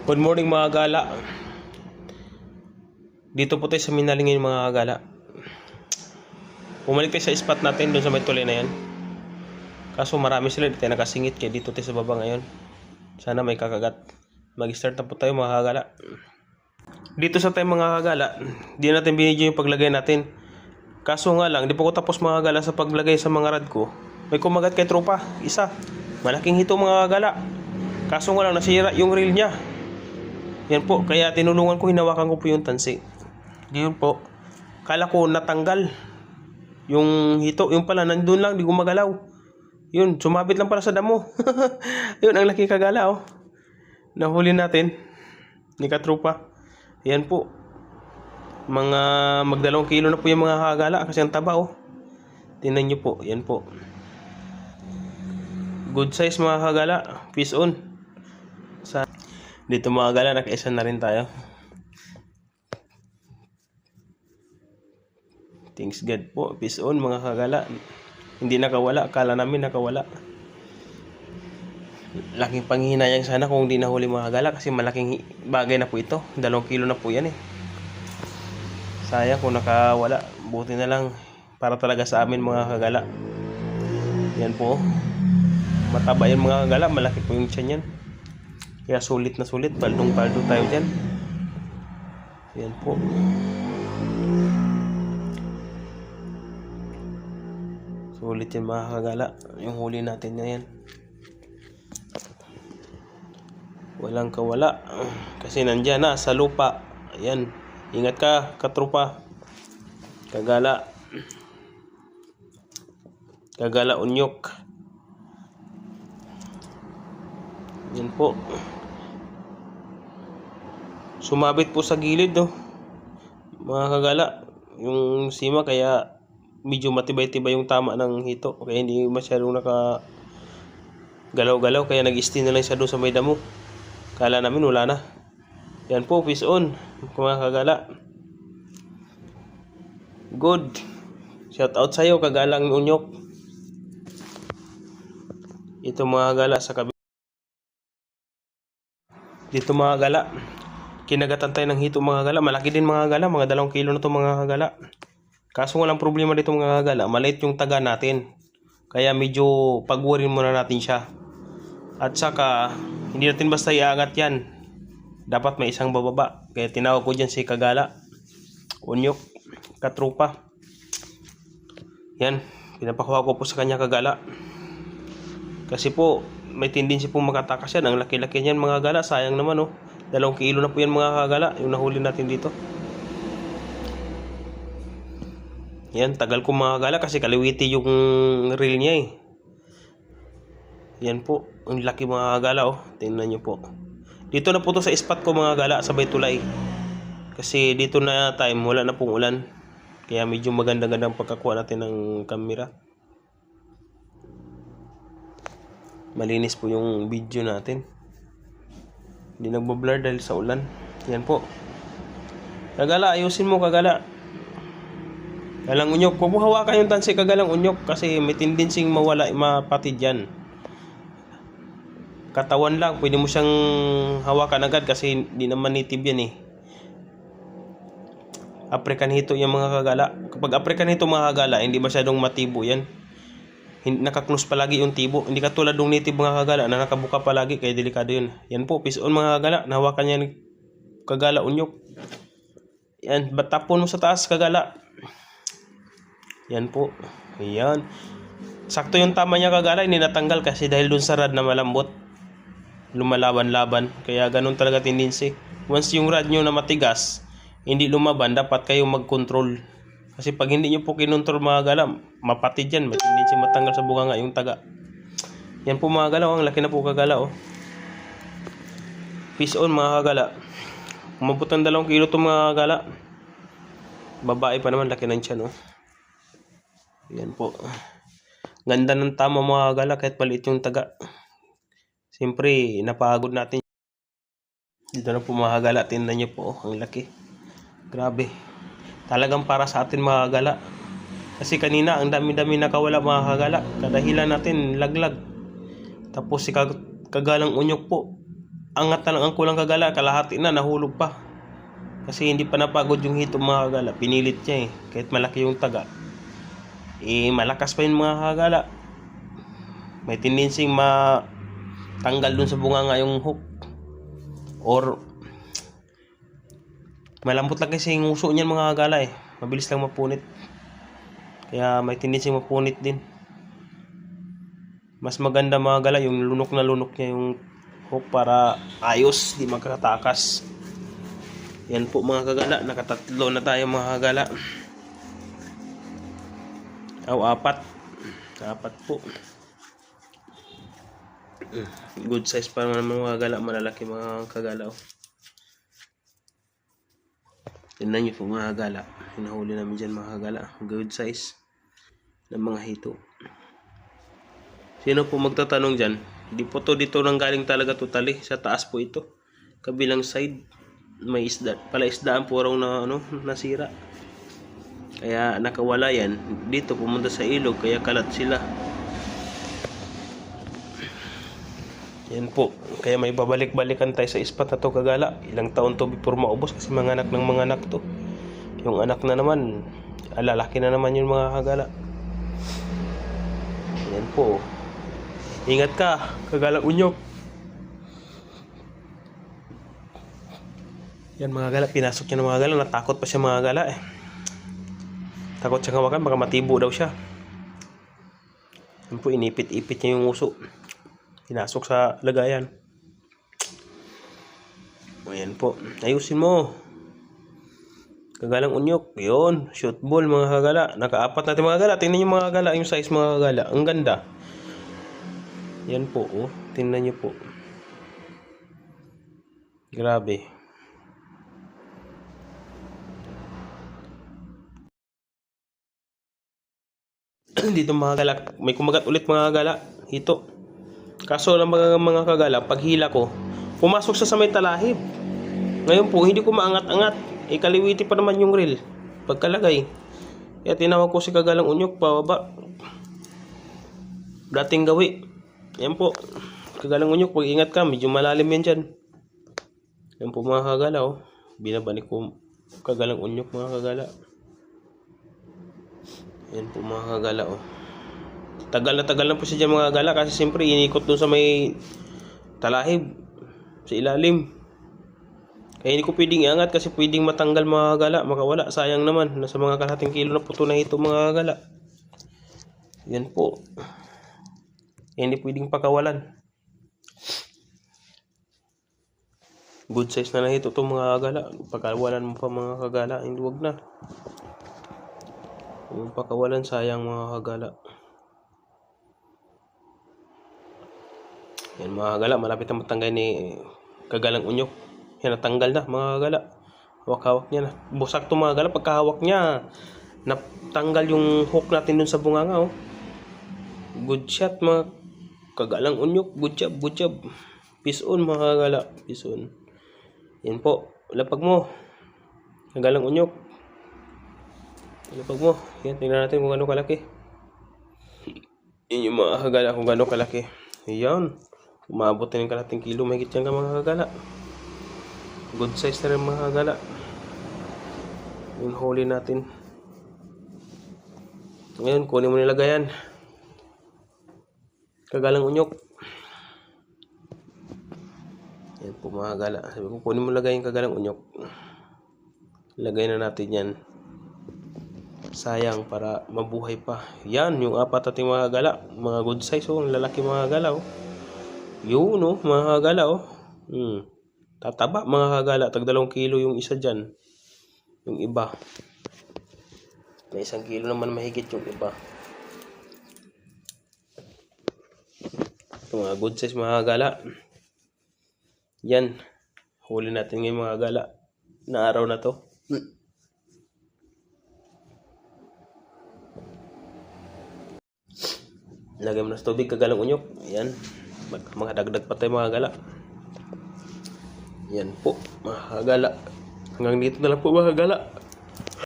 Good morning mga gala. Dito po tayo sa Minalingin mga gala. Bumalik tayo sa spot natin doon sa may tulay na yan. Kaso marami sila, di tayo nakasingit, kaya dito tayo sa baba ngayon. Sana may kakagat. Mag-start na po tayo mga gala. Dito sa tayo mga gala, di natin binidyo yung paglagay natin. Kaso nga lang, di po ko tapos mga gala sa paglagay sa mga rad ko. May kumagat kay tropa, isa. Malaking hito mga gala. Kaso nga lang, nasira yung reel niya. Yan po, kaya tinulungan ko, hinawakan ko po yung tansi. Yun po. Kala ko natanggal yung hito, yung pala nandun lang, di gumagalaw. Yun, sumabit lang pala sa damo. Yun, ang laki kagala oh. Nahuli natin ni katropa. Yan po. Mga magdalawang kilo na po yung mga kagala kasi ang taba oh. Tingnan nyo po, yan po. Good size mga kagala. Fish on. Dito mga gala, nakaisa na rin tayo. Thanks God po. Peace on mga kagala. Hindi nakawala. Akala namin nakawala. Laking panghihinayang sana kung hindi nahuli mga kagala. Kasi malaking bagay na po ito. 2 kilo na po yan eh. Sayang kung nakawala. Buti na lang para talaga sa amin mga kagala. Yan po. Mataba yan mga kagala. Malaki po yung tiyan yan. Kaya sulit na sulit, baldong-baldo tayo dyan. Ayan po. Sulit yan mga kagala. Yung huli natin na yan. Walang kawala. Kasi nandyan na sa lupa. Ayan. Ingat ka, katropa. Kagala. Kagala unyok. Ayan po. Sumabit po sa gilid no. Mga kagala, yung sima kaya medyo matibay-tibay yung tama ng hito. Kaya hindi masyadong naka galaw-galaw kaya nag-stay na lang siya doon sa may damo. Kala namin wala na. Yan po, fish on mga kagala. Good. Shout out sa iyo kagalang unyok. Ito mga kagala sa kabila. Dito mga kagala. Kinagatan tayo ng hito mga gala. Malaki din mga gala. Mga 2 kilo na to mga gala. Kaso walang problema dito mga gala. Maliit yung taga natin. Kaya medyo pagwarin muna natin siya. At saka hindi natin basta iangat yan. Dapat may isang bababa. Kaya tinawag ko dyan si kagala. Unyok. Katropa. Yan. Pinapakuha ko po sa kanya kagala. Kasi po may tendency po makatakas yan. Ang laki-laki niyan mga gala. Sayang naman oh. 2 kilo na po yan mga kagala. Yung nahuli natin dito. Yan, tagal ko mga kagala kasi kaliwiti yung reel niya eh. Yan po. Ang laki mga kagala oh. Tingnan nyo po. Dito na po to sa spot ko mga kagala. Sabay tulay. Kasi dito na time. Wala na pong ulan. Kaya medyo maganda-gandang pagkakuha natin ng camera. Malinis po yung video natin. Hindi nagbo-blur dahil sa ulan. Yan po. Kagala, ayusin mo kagala. Kagalang unyok. Kung hawakan yung tansi kagalang unyok kasi may tendensing mawala, mapatid yan. Katawan lang, pwede mo siyang hawakan agad kasi hindi naman native yan eh. African hito yung mga kagala. Kapag African hito mga kagala, hindi masyadong matibo yan. Nakaklose palagi yung tibo. Hindi katulad ng native mga kagala na nakabuka palagi kaya delikado yun. Yan po, fish on mga kagala. Nahawakan niya ni kagala unyok. Yan, batapon mo sa taas kagala. Yan po. Ayan. Sakto yung tama niya kagala. Hindi natanggal kasi dahil dun sa rad na malambot. Lumalaban-laban. Kaya ganun talaga tendency. Once yung rad nyo na matigas, hindi lumaban, dapat kayo mag-control. Kasi pag hindi nyo po kinontrol mga gala, mapatid yan. May tendency matanggal sa bunganga yung taga. Yan po mga gala, ang laki na po kagala oh. Fish on mga kagala. Umabot ng 2 kilo to mga gala. Babae pa naman, laki ng tiyan oh. Yan po. Ganda ng tama mga gala kahit maliit yung taga. Siyempre, napagod natin. Dito na po mga kagala, tingnan nyo po oh, ang laki. Grabe. Talagang para sa atin mga kagala. Kasi kanina ang dami-dami nakawala mga kagala. Kadahilan natin laglag. Tapos si kagalang unyok po. angat na lang ang kulang kagala, kalahati na, nahulog pa. Kasi hindi pa napagod yung hito mga kagala. Pinilit niya kahit malaki yung taga. Malakas pa yung mga kagala. May tendency matanggal dun sa bunganga yung hook. Or malambot lang kasi yung uso niyan mga kagala Mabilis lang mapunit. Kaya may tendency mapunit din. Mas maganda mga kagala yung lunok na lunok niya yung hook para ayos, di magkatakas. Yan po mga kagala, nakatatlo na tayo mga kagala. Apat po. Good size pa naman mga kagala, malalaki mga kagala. Tingnan nyo po mga kagala, hinahuli namin dyan mga kagala, good size ng mga hito. Sino po magtatanong dyan, di po to dito nang galing talaga totally, sa taas po ito, kabilang side. May palaisdaan po raw na nasira. Kaya nakawala yan. Dito pumunta sa ilog kaya kalat sila. Yan po. Kaya may babalik-balikan tayo sa ispat na to kagala. Ilang taon to before maubos kasi mga anak ng mga anak to. Yung anak na naman, lalaki na naman yung mga kagala. Yan po. Ingat ka, kagala unyok. Yan mga gala, pinasok niya ng mga gala, natakot pa siya mga gala Takot siya hawakan, baka matibo daw siya. Yan po, inipit-ipit niya yung uso. Pinasok sa lagayan. Ayan po, ayusin mo. Kagalang unyok, yun, shoot ball mga kagala. Nakaapat natin mga gala, tingnan niyo mga gala, yung size mga kagala, ang ganda. Yan po, tingnan niyo po. Grabe. Dito mga kagala, may kumagat ulit mga kagala. Hito. Kaso lang mga kagala, paghila ko, pumasok sa may talahib. Ngayon po, hindi ko maangat-angat. Kaliwiti pa naman yung reel. Pagkalagay. Kaya tinawag ko si kagalang unyok, pababa. Dating gawi. Yan po. Kagalang unyok, pag-ingat ka, medyo malalim yan dyan. Yan po mga kagala, binabalik ko kagalang unyok mga kagala. Yan po mga kagala, tagal na po siya dyan mga kagala kasi siyempre inikot dun sa may talahib sa ilalim. Kaya hindi ko pwedeng iangat kasi pwedeng matanggal mga kagala, makawala, sayang naman. Nasa mga kalahating kilo na po ito na ito mga kagala. Yan po. Hindi pwedeng pakawalan. Good size na ito mga kagala. Pakawalan mo pa mga kagala, hindi, wag na. Yung pakawalan, sayang mga kagala. Yan mga kagala, malapit na matanggal ni kagalang unyok. Yan, natanggal na mga kagala. Hawak-hawak niya na. Busak to mga kagala, pagkahawak niya, natanggal yung hook natin dun sa bunganga. Good shot mga kagalang unyok. Good job. Peace on mga kagala. Peace on. Yan po, lapag mo. Kagalang unyok. Lapag mo. Yan, tingnan natin kung gano'ng kalaki. Yan yung mga kagala kung gano'ng kalaki. Yan. Umabot na yung kalating kilo. Mahigit yan ka mga kagala. Good size na rin mga kagala. Yung huli natin. Ngayon, kunin mo nilagayan. Kagalang unyok. Yan po mga kagala. Sabi ko, kunin mo lagayan kagalang unyok. Lagay na natin yan. Sayang para mabuhay pa. Yan, yung apat nating mga kagala. Mga good size, ang lalaki mga kagala. Yun, mga kagala. Tataba mga kagala. Tag 2 kilo yung isa dyan. Yung iba. May 1 kilo naman mahigit yung iba. Ito, mga good size mga kagala. Yan. Huli natin ngayon mga kagala. Na araw na to. Lagay mo na sa tubig kagalang unyok. Ayan. Mga dagdag pa tayo mga kagala. Yan po mga kagala. Hanggang dito na lang po mga kagala.